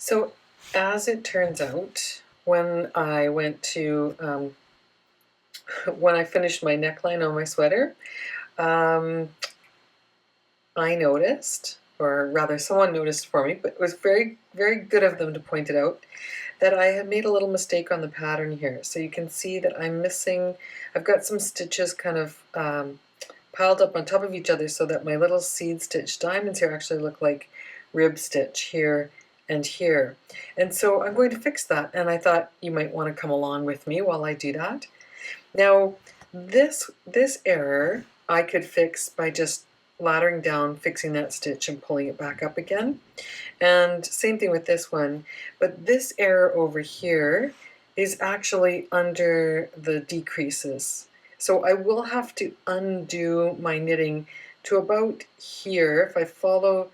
So as it turns out, when I went to, when I finished my neckline on my sweater, I noticed, or rather someone noticed for me, but it was very, very good of them to point it out, that I had made a little mistake on the pattern here. So you can see that I'm missing, I've got some stitches kind of piled up on top of each other so that my little seed stitch diamonds here actually look like rib stitch here and here. And so I'm going to fix that, and I thought you might want to come along with me while I do that. Now this error I could fix by just laddering down, fixing that stitch and pulling it back up again. And same thing with this one, but this error over here is actually under the decreases. So I will have to undo my knitting to about here. If I follow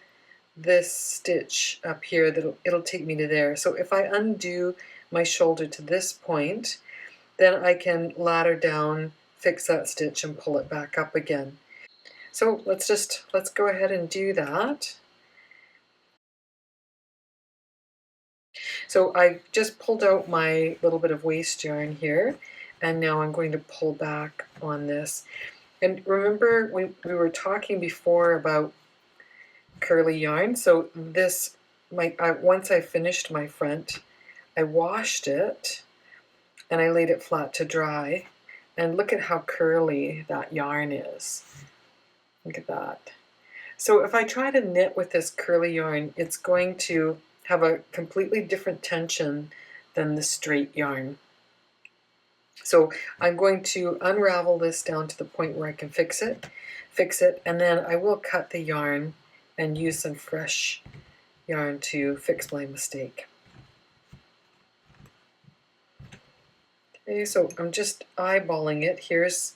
this stitch up here, it'll take me to there. So if I undo my shoulder to this point, then I can ladder down, fix that stitch, and pull it back up again. So let's go ahead and do that. So I just pulled out my little bit of waste yarn here, and now I'm going to pull back on this. And remember, we were talking before about curly yarn. So this, once I finished my front, I washed it and I laid it flat to dry. And look at how curly that yarn is. Look at that. So if I try to knit with this curly yarn, it's going to have a completely different tension than the straight yarn. So I'm going to unravel this down to the point where I can fix it, and then I will cut the yarn and use some fresh yarn to fix my mistake. Okay, so I'm just eyeballing it. Here's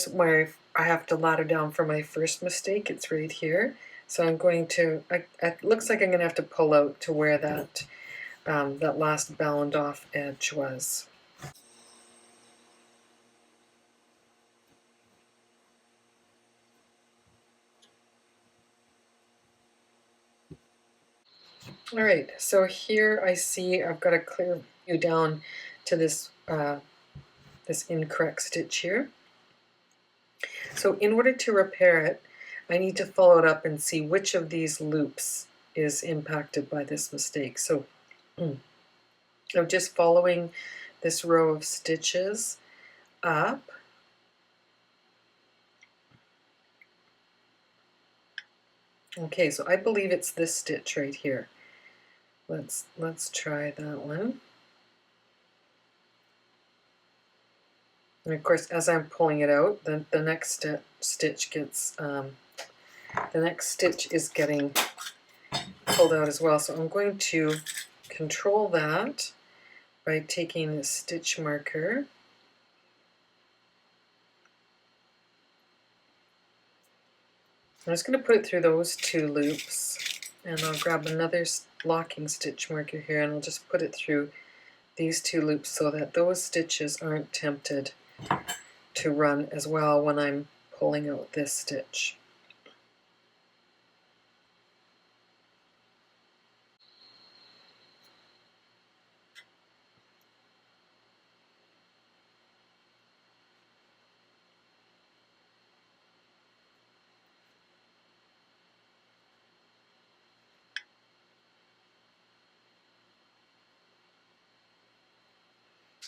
where I have to ladder down for my first mistake. It's right here. So I'm going to, it looks like I'm going to have to pull out to where that, that last bound off edge was. All right, so here I see I've got to clear you down to this, this incorrect stitch here. So in order to repair it, I need to follow it up and see which of these loops is impacted by this mistake. So I'm just following this row of stitches up. Okay, so I believe it's this stitch right here. Let's try that one. And of course, as I'm pulling it out, the next stitch gets the next stitch is getting pulled out as well. So I'm going to control that by taking the stitch marker . I'm just going to put it through those two loops, and I'll grab another locking stitch marker here, and I'll just put it through these two loops so that those stitches aren't tempted to run as well when I'm pulling out this stitch.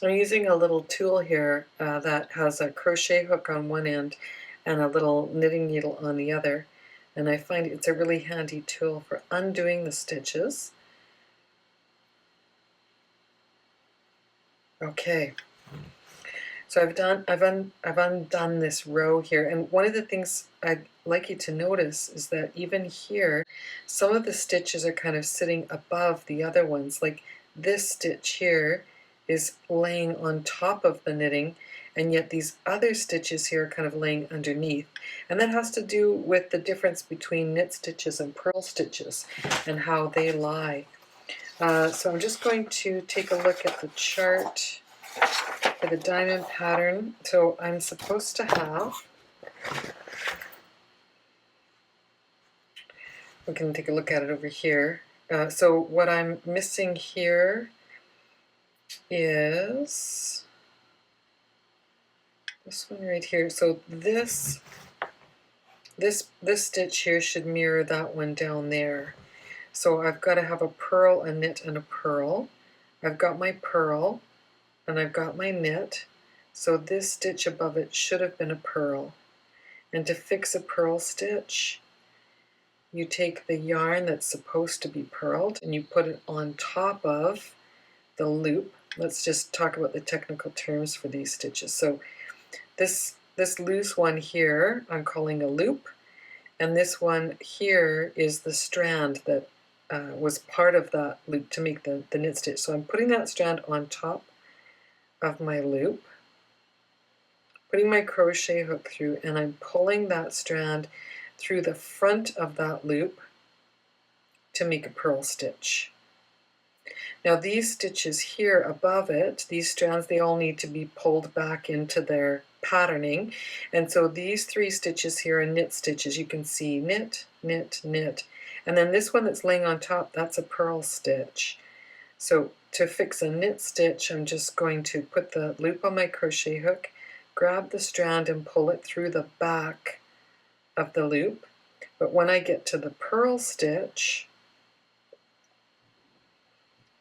I'm using a little tool here that has a crochet hook on one end and a little knitting needle on the other, and I find it's a really handy tool for undoing the stitches. Okay, so I've undone this row here, and one of the things I'd like you to notice is that even here, some of the stitches are kind of sitting above the other ones. Like this stitch here is laying on top of the knitting, and yet these other stitches here are kind of laying underneath. And that has to do with the difference between knit stitches and purl stitches and how they lie. So I'm just going to take a look at the chart for the diamond pattern. So I'm supposed to have, we can take a look at it over here. So what I'm missing here is this one right here. So this stitch here should mirror that one down there. So I've got to have a purl, a knit, and a purl. I've got my purl, and I've got my knit. So this stitch above it should have been a purl. And to fix a purl stitch, you take the yarn that's supposed to be purled and you put it on top of the loop. Let's just talk about the technical terms for these stitches. So this loose one here I'm calling a loop, and this one here is the strand that was part of that loop to make the knit stitch. So I'm putting that strand on top of my loop, putting my crochet hook through, and I'm pulling that strand through the front of that loop to make a purl stitch. Now these stitches here above it, these strands, they all need to be pulled back into their patterning, and so these 3 stitches here are knit stitches. You can see knit, knit, knit, and then this one that's laying on top, that's a purl stitch. So to fix a knit stitch, I'm just going to put the loop on my crochet hook, grab the strand and pull it through the back of the loop. But when I get to the purl stitch,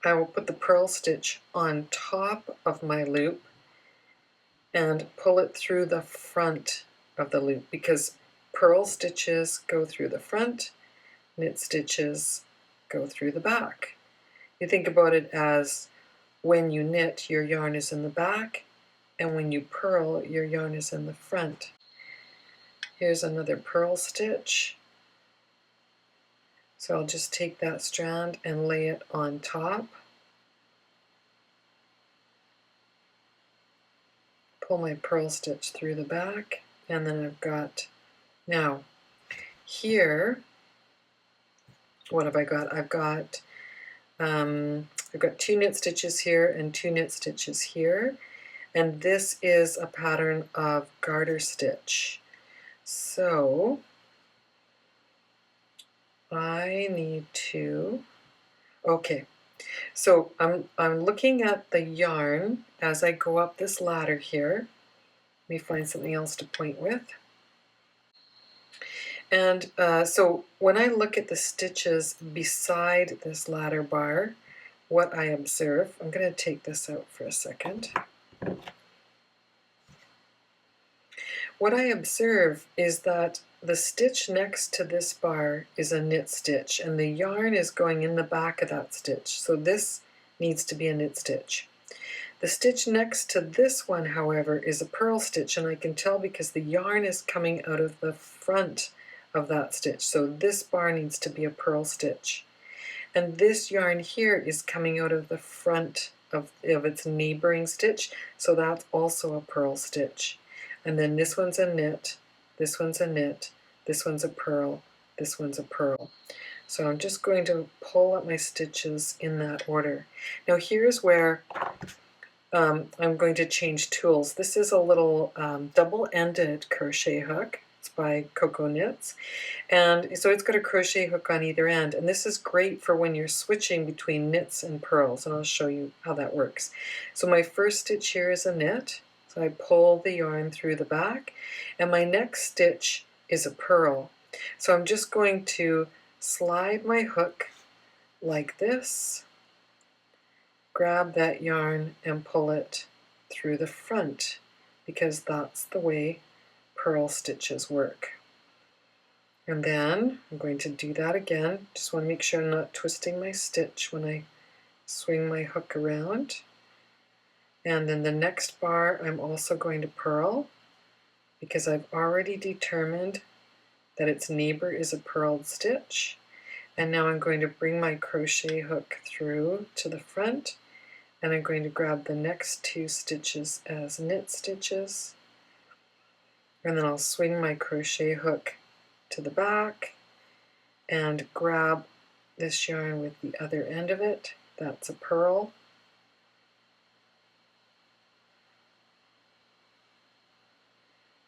I will put the purl stitch on top of my loop and pull it through the front of the loop, because purl stitches go through the front, knit stitches go through the back. You think about it as when you knit, your yarn is in the back, and when you purl, your yarn is in the front. Here's another purl stitch. So I'll just take that strand and lay it on top. Pull my purl stitch through the back, and then I've got, now here, what have I got? I've got 2 knit stitches here and 2 knit stitches here, and this is a pattern of garter stitch. So I need to, okay, so I'm looking at the yarn as I go up this ladder here. Let me find something else to point with. And so when I look at the stitches beside this ladder bar, what I observe, I'm going to take this out for a second. What I observe is that the stitch next to this bar is a knit stitch, and the yarn is going in the back of that stitch. So this needs to be a knit stitch. The stitch next to this one, however, is a purl stitch, and I can tell because the yarn is coming out of the front of that stitch. So this bar needs to be a purl stitch. And this yarn here is coming out of the front of its neighboring stitch, so that's also a purl stitch. And then this one's a knit, this one's a knit, this one's a purl, this one's a purl. So I'm just going to pull up my stitches in that order. Now here's where I'm going to change tools. This is a little double-ended crochet hook. It's by Coco Knits, and so it's got a crochet hook on either end, and this is great for when you're switching between knits and purls, and I'll show you how that works. So my first stitch here is a knit, so I pull the yarn through the back, and my next stitch is a purl. So I'm just going to slide my hook like this, grab that yarn and pull it through the front, because that's the way purl stitches work. And then I'm going to do that again. Just want to make sure I'm not twisting my stitch when I swing my hook around. And then the next bar I'm also going to purl, because I've already determined that its neighbor is a purled stitch. And now I'm going to bring my crochet hook through to the front, and I'm going to grab the next 2 stitches as knit stitches, and then I'll swing my crochet hook to the back and grab this yarn with the other end of it. That's a purl.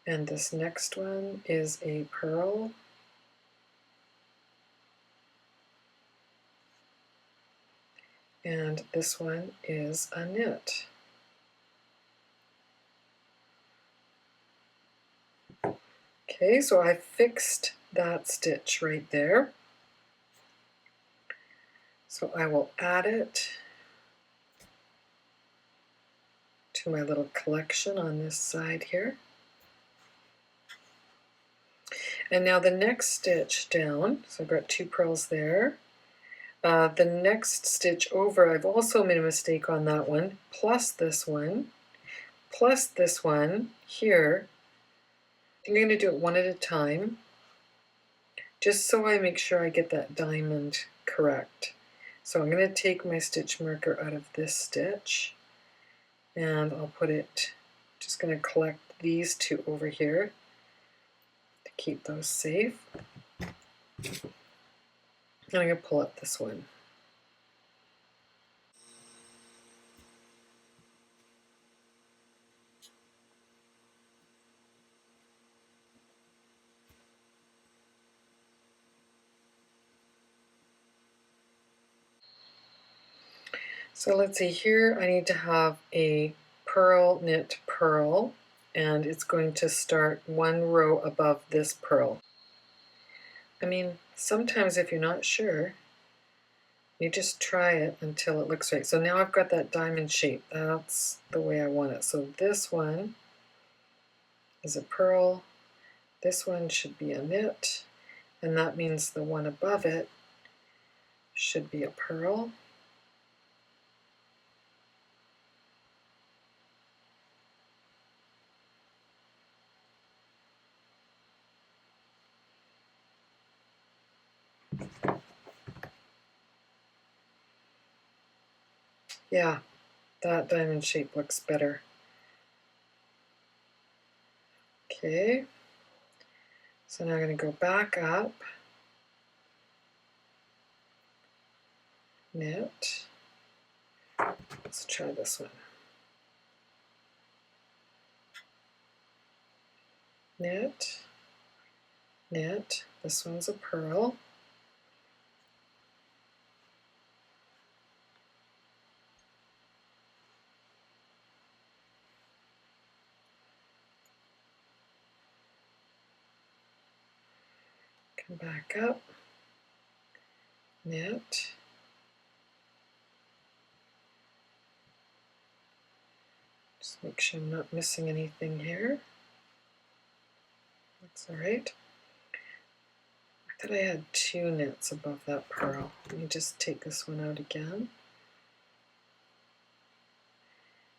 And this next one is a purl. and this one is a knit. Okay, so I fixed that stitch right there. So I will add it to my little collection on this side here. And now the next stitch down, so I've got 2 purls there. The next stitch over, I've also made a mistake on that one, plus this one here. I'm going to do it one at a time, just so I make sure I get that diamond correct. So I'm going to take my stitch marker out of this stitch, and I'll put it, just going to collect these 2 over here to keep those safe. And I'm going to pull up this one. So let's see, here I need to have a purl, knit, purl, and it's going to start 1 row above this purl. I mean, sometimes if you're not sure, you just try it until it looks right. So now I've got that diamond shape. That's the way I want it. So this one is a purl, this one should be a knit, and that means the one above it should be a purl. Yeah, that diamond shape looks better. Okay, so now I'm going to go back up, knit. Let's try this one. Knit, knit. This one's a purl. Come back up, knit. Just make sure I'm not missing anything here. That's all right. I thought I had 2 knits above that purl. Let me just take this one out again.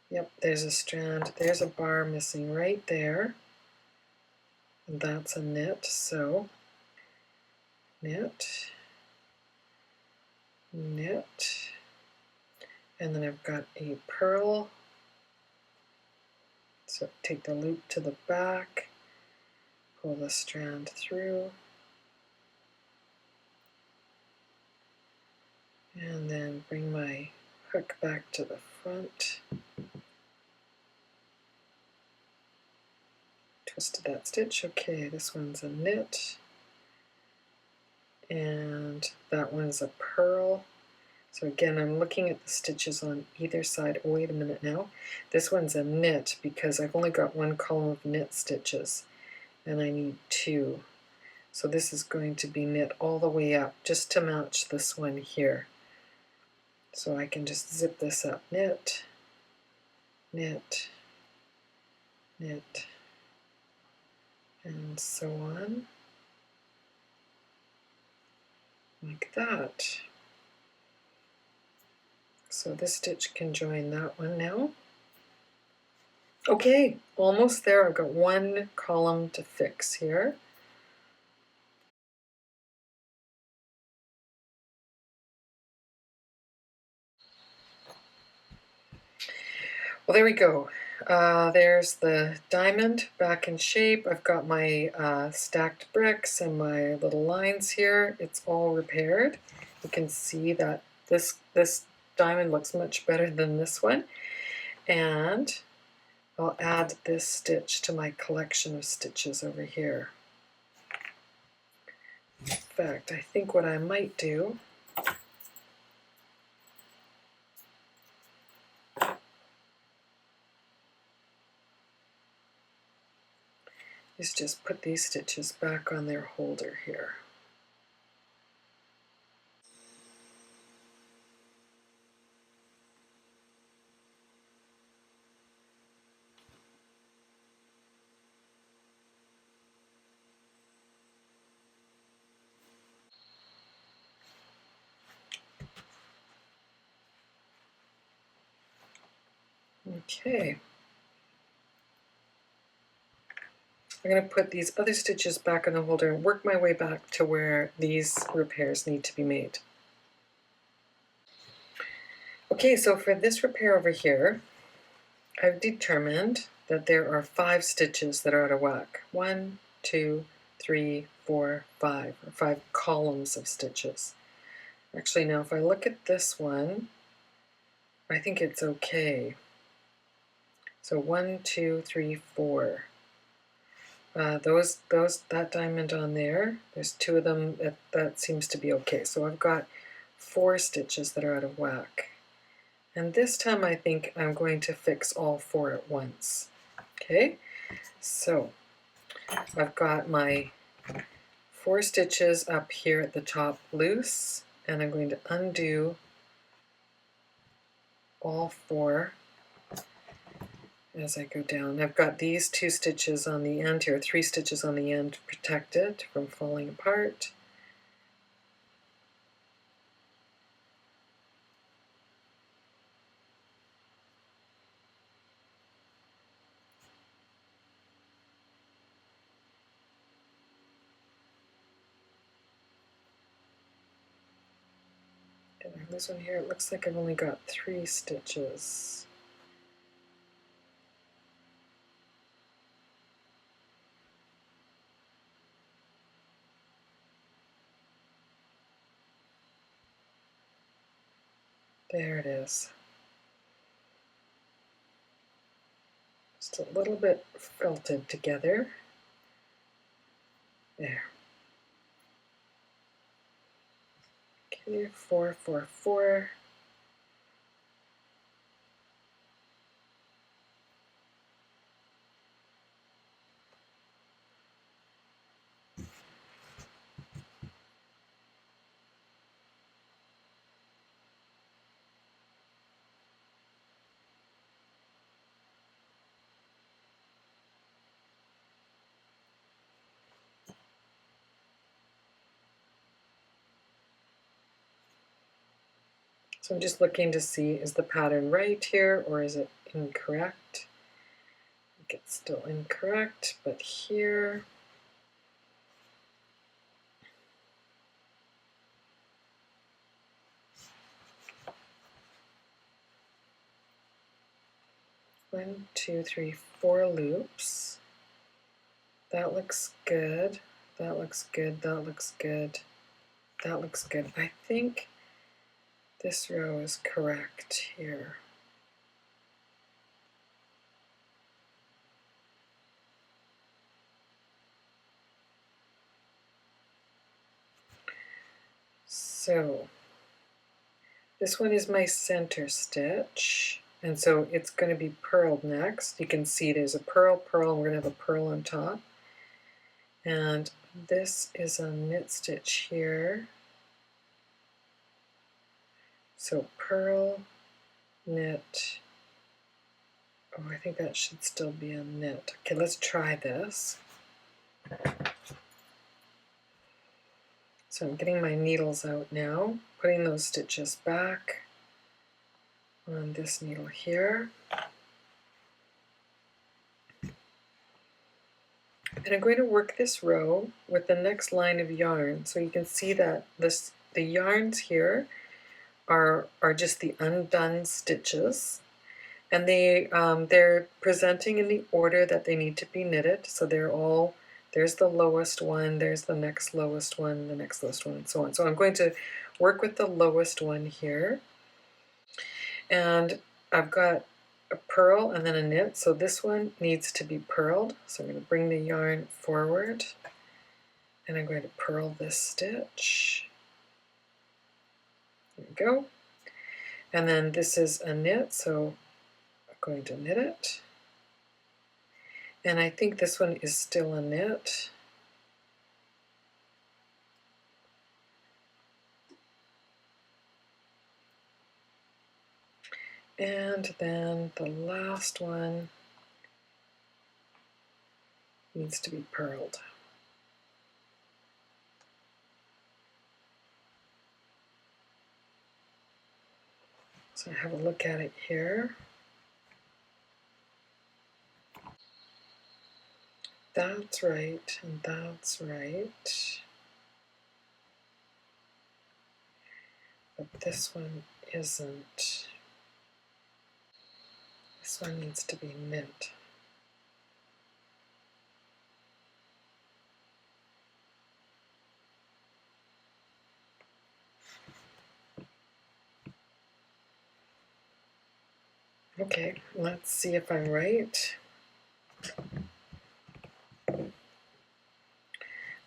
Yep, there's a strand. There's a bar missing right there. And that's a knit, so knit, knit, and then I've got a purl. So take the loop to the back, pull the strand through, and then bring my hook back to the front. Twisted that stitch. Okay, this one's a knit, and that one's a purl. So again, I'm looking at the stitches on either side. Oh, wait a minute now. This one's a knit because I've only got 1 column of knit stitches, and I need 2. So this is going to be knit all the way up just to match this one here. So I can just zip this up. Knit, knit, knit, and so on, like that. So this stitch can join that one now. Okay, almost there. I've got 1 column to fix here. Well, there we go. There's the diamond back in shape. I've got my stacked bricks and my little lines here. It's all repaired. You can see that this diamond looks much better than this one. And I'll add this stitch to my collection of stitches over here. In fact, I think what I might do is just put these stitches back on their holder here. Okay. I'm going to put these other stitches back on the holder and work my way back to where these repairs need to be made. Okay, so for this repair over here, I've determined that there are 5 stitches that are out of whack. 1, 2, 3, 4, 5, or 5 columns of stitches. Actually, now if I look at this one, I think it's okay. So 1, 2, 3, 4. That diamond on there, there's 2 of them, that seems to be okay. So I've got 4 stitches that are out of whack. And this time I think I'm going to fix all 4 at once. Okay, so I've got my 4 stitches up here at the top loose, and I'm going to undo all 4 as I go down. I've got these 2 stitches on the end here, 3 stitches on the end protected from falling apart. And on this one here, it looks like I've only got 3 stitches. There it is. Just a little bit felted together. There. Okay, 4, 4, 4. So I'm just looking to see, is the pattern right here or is it incorrect? I think it's still incorrect, but here. One, two, three, 4 loops. That looks good. That looks good. That looks good. That looks good. I think this row is correct here. So this one is my center stitch, and so it's going to be purled next. You can see there's a purl, purl, and we're going to have a purl on top. And this is a knit stitch here. So purl, knit. Oh, I think that should still be a knit. Okay, let's try this. So I'm getting my needles out now, putting those stitches back on this needle here. And I'm going to work this row with the next line of yarn. So you can see that the yarns here are just the undone stitches. And they're presenting in the order that they need to be knitted. So they're all, there's the lowest one, there's the next lowest one, the next lowest one, and so on. So I'm going to work with the lowest one here. And I've got a purl and then a knit, so this one needs to be purled. So I'm going to bring the yarn forward and I'm going to purl this stitch. There we go. And then this is a knit, so I'm going to knit it. And I think this one is still a knit. And then the last one needs to be purled. So have a look at it here. That's right, and that's right. But this one isn't. This one needs to be knit. Okay, let's see if I'm right.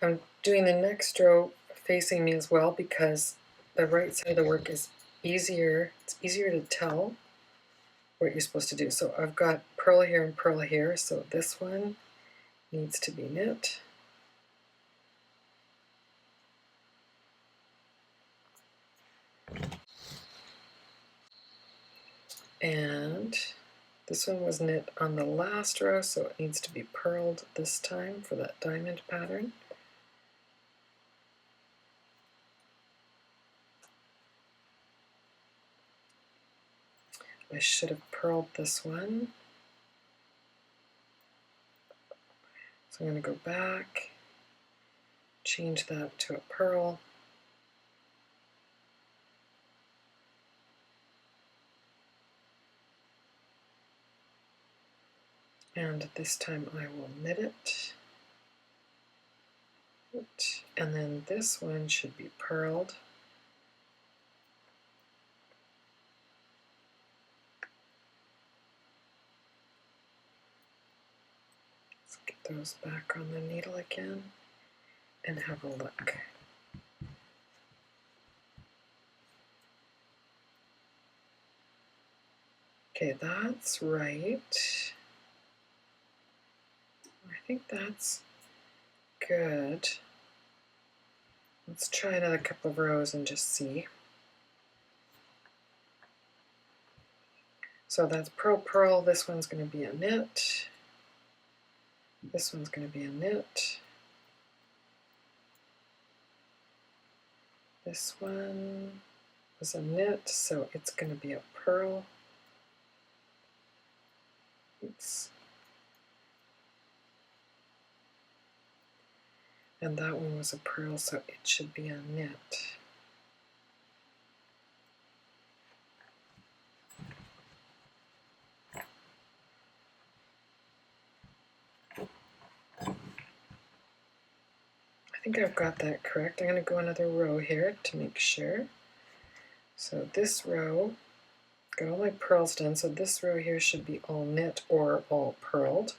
I'm doing the next row facing me as well because the right side of the work is easier. It's easier to tell what you're supposed to do. So I've got purl here and purl here, so this one needs to be knit. And this one was knit on the last row, so it needs to be purled this time for that diamond pattern. I should have purled this one. So I'm going to go back, change that to a purl. And this time I will knit it. And then this one should be purled. Let's get those back on the needle again and have a look. Okay, that's right. I think that's good. Let's try another couple of rows and just see. So that's purl, purl. This one's going to be a knit. This one's going to be a knit. This one is a knit, so it's going to be a purl. Oops. And that one was a purl, so it should be a knit. I think I've got that correct. I'm going to go another row here to make sure. So this row, got all my purls done, so this row here should be all knit or all purled.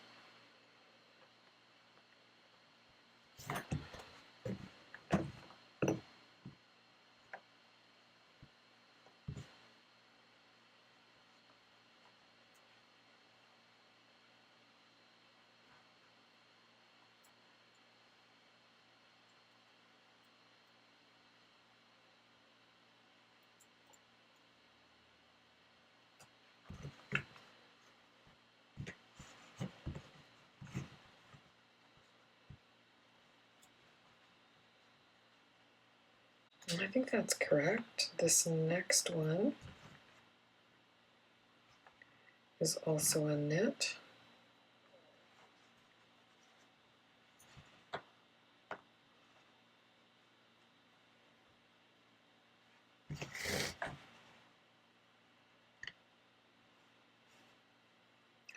And I think that's correct. This next one is also a knit.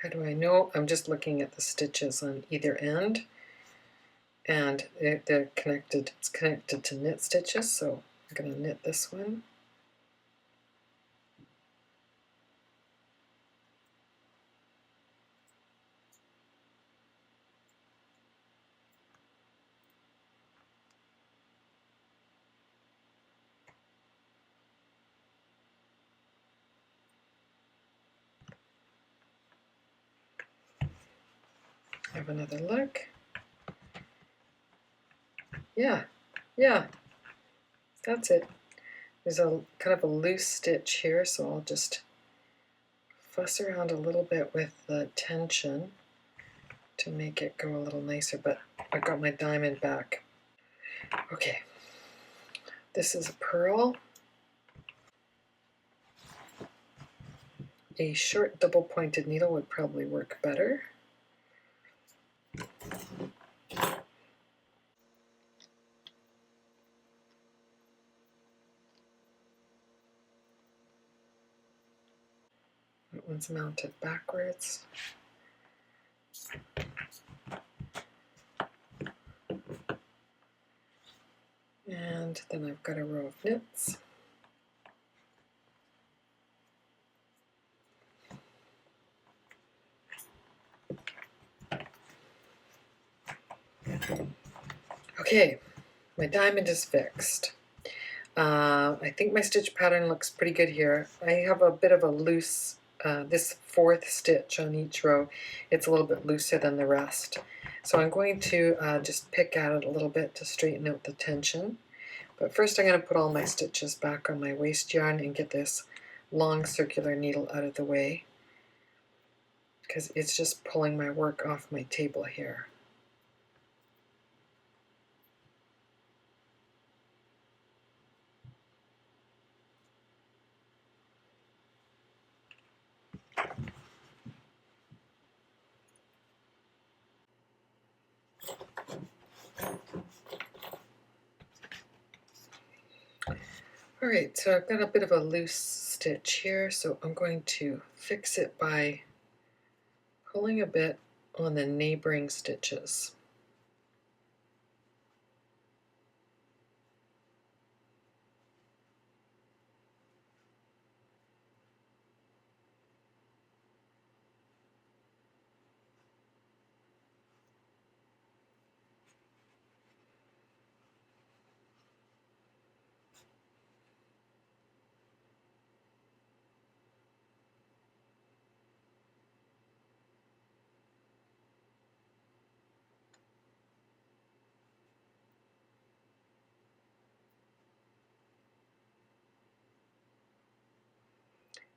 How do I know? I'm just looking at the stitches on either end, and they're connected. It's connected to knit stitches, so I'm going to knit this one. Have another look. Yeah, that's it. There's a kind of a loose stitch here, so I'll just fuss around a little bit with the tension to make it go a little nicer, but I got my diamond back. Okay, this is a purl. A short double-pointed needle would probably work better. That one's mounted backwards. And then I've got a row of knits. Okay, my diamond is fixed. I think my stitch pattern looks pretty good here. I have a bit of a loose, this fourth stitch on each row, it's a little bit looser than the rest. So I'm going to just pick at it a little bit to straighten out the tension. But first I'm going to put all my stitches back on my waste yarn and get this long circular needle out of the way, because it's just pulling my work off my table here. Alright, so I've got a bit of a loose stitch here, so I'm going to fix it by pulling a bit on the neighboring stitches.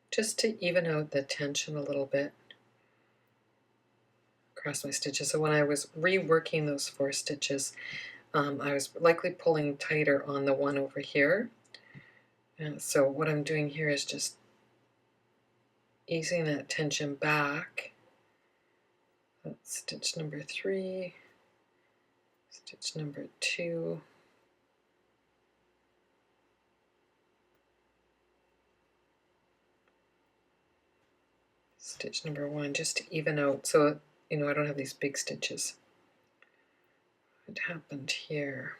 Just to even out the tension a little bit across my stitches. So when I was reworking those 4 stitches, I was likely pulling tighter on the one over here. And so what I'm doing here is just easing that tension back. That's stitch number 3, stitch number 2, stitch number 1, just to even out so I don't have these big stitches. What happened here?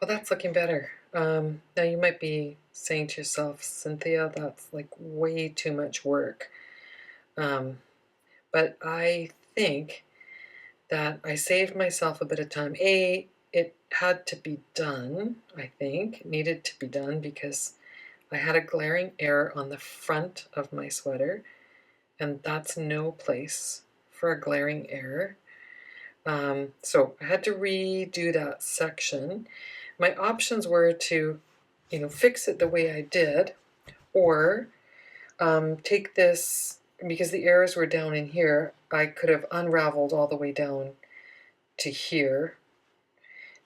Well, that's looking better. Now you might be saying to yourself, Cynthia, that's like way too much work. But I think that I saved myself a bit of time. It had to be done, I think. It needed to be done because I had a glaring error on the front of my sweater, and that's no place for a glaring error. So I had to redo that section. My options were to, fix it the way I did, or take this because the errors were down in here, I could have unraveled all the way down to here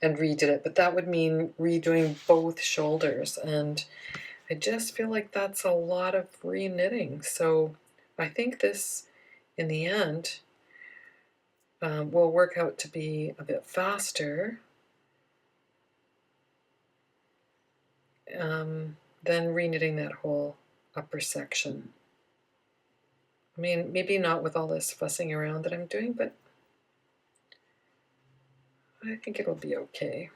and redid it, but that would mean redoing both shoulders, and I just feel like that's a lot of re-knitting. So I think this, in the end, will work out to be a bit faster than re-knitting that whole upper section. I mean, maybe not with all this fussing around that I'm doing, but I think it'll be okay.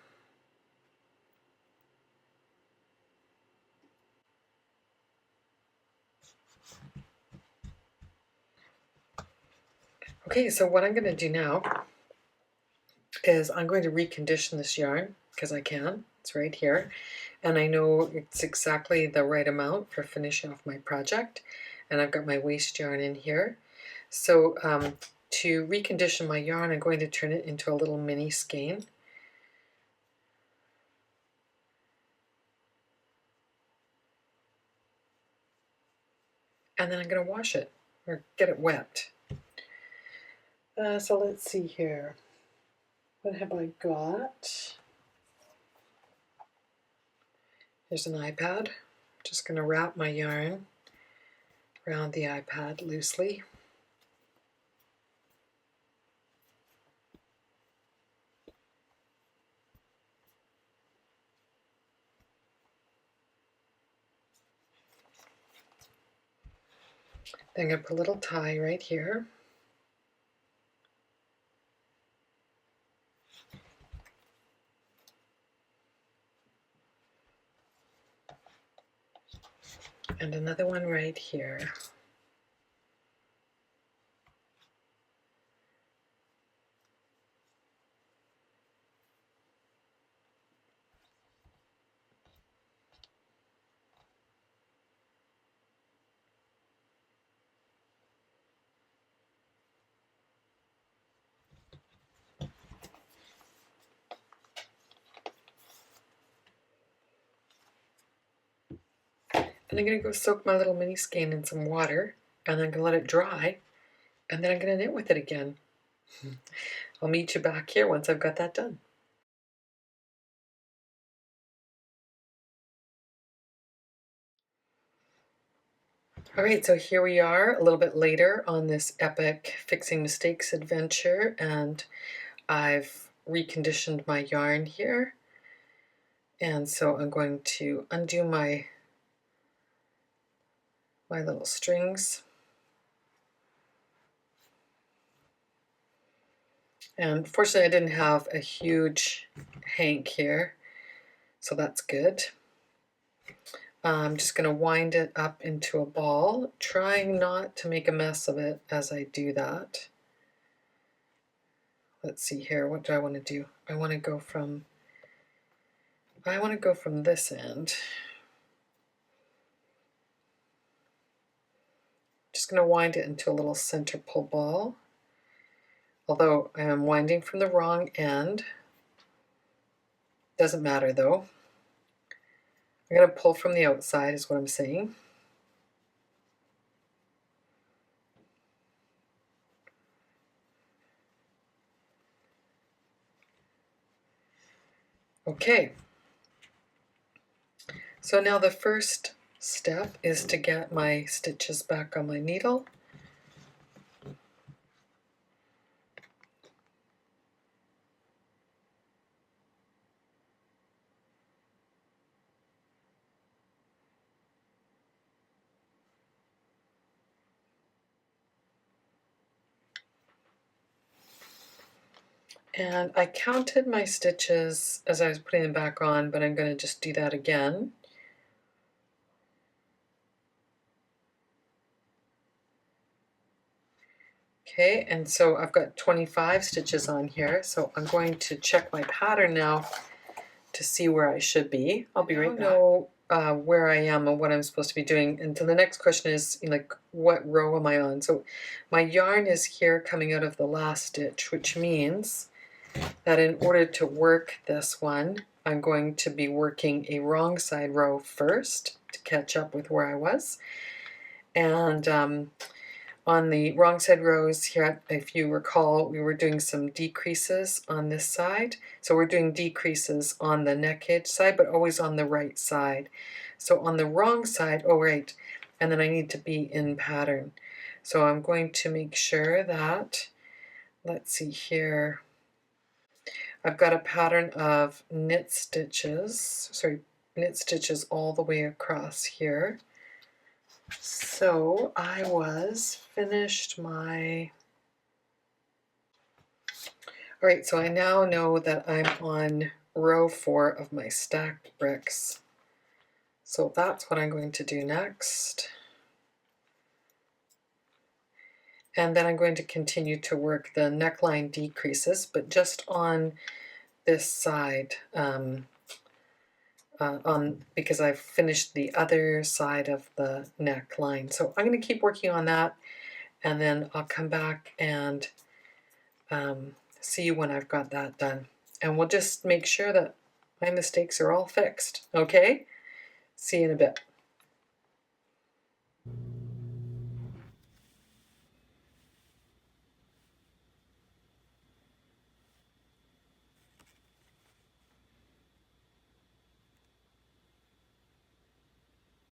Okay, so what I'm going to do now is I'm going to recondition this yarn, because I can. It's right here. And I know it's exactly the right amount for finishing off my project. And I've got my waste yarn in here. So to recondition my yarn, I'm going to turn it into a little mini skein. And then I'm going to wash it, or get it wet. So let's see here. What have I got? Here's an iPad. Just going to wrap my yarn around the iPad loosely. Then I'm going to put a little tie right here. And another one right here. And I'm going to go soak my little mini skein in some water, and then I'm going to let it dry, and then I'm going to knit with it again. I'll meet you back here once I've got that done. All right, so here we are a little bit later on this epic fixing mistakes adventure, and I've reconditioned my yarn here. And so I'm going to undo my little strings. And fortunately I didn't have a huge hank here, so that's good. I'm just going to wind it up into a ball, trying not to make a mess of it as I do that. Let's see here, what do I want to do? I want to go from this end. Just going to wind it into a little center pull ball. Although I am winding from the wrong end. Doesn't matter though. I'm going to pull from the outside is what I'm saying. Okay. So now the first step is to get my stitches back on my needle. And I counted my stitches as I was putting them back on, but I'm going to just do that again. Okay, and so I've got 25 stitches on here, so I'm going to check my pattern now to see where I should be. I'll be right back. I know where I am and what I'm supposed to be doing. And so the next question is, like, what row am I on? So my yarn is here coming out of the last stitch, which means that in order to work this one, I'm going to be working a wrong side row first to catch up with where I was. And On the wrong side rows here, if you recall, we were doing some decreases on this side. So we're doing decreases on the neck edge side, but always on the right side. So on the wrong side, oh right, and then I need to be in pattern. So I'm going to make sure that, let's see here, I've got a pattern of knit stitches all the way across here. So I was finished my, all right, so I now know that I'm on row 4 of my stacked bricks. So that's what I'm going to do next. And then I'm going to continue to work the neckline decreases, but just on this side, because I've finished the other side of the neckline. So I'm going to keep working on that, and then I'll come back and see you when I've got that done. And we'll just make sure that my mistakes are all fixed, okay? See you in a bit.